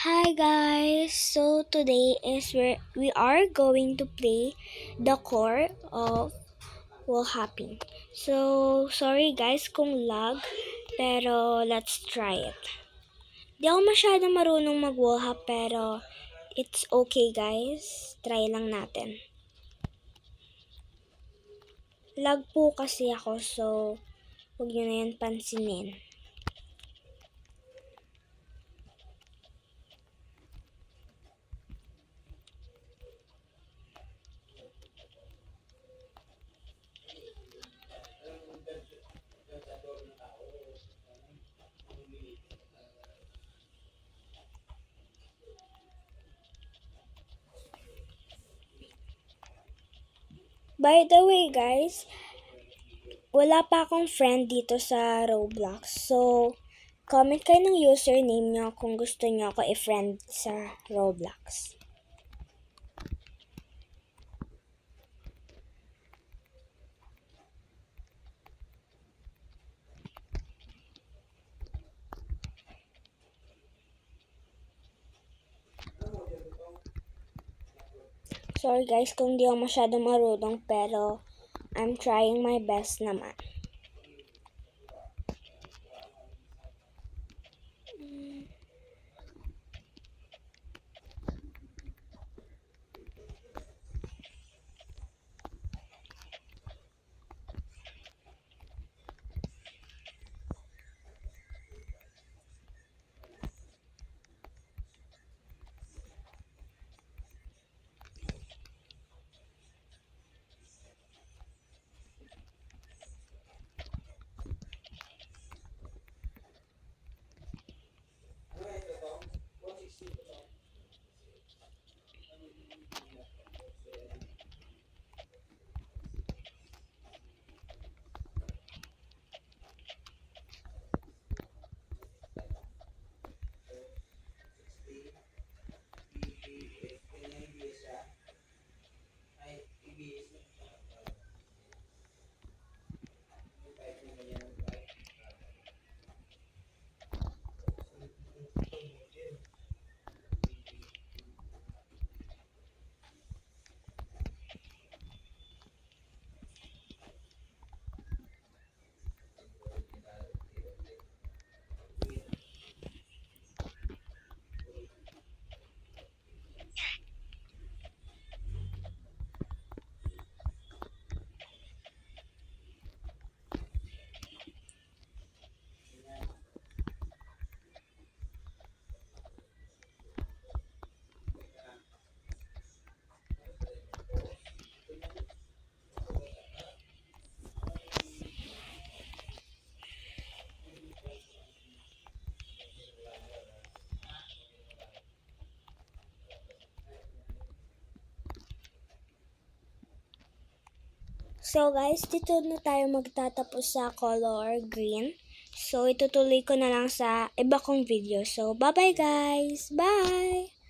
Hi guys! So today is where we are going to play the core of wall hopping. So sorry guys kung lag, pero let's try it. Di ako masyadong marunong mag wall hop pero it's okay guys. Try lang natin. Lag po kasi ako so huwag nyo na yan pansinin. By the way guys, wala pa akong friend dito sa Roblox. So, comment kayo ng username nyo kung gusto nyo ako i-friend sa Roblox. Sorry guys kung di ako masyadong marunong pero I'm trying my best naman. So guys, dito na tayo magtatapos sa color green. So itutuloy ko na lang sa iba kong video. So bye bye guys! Bye!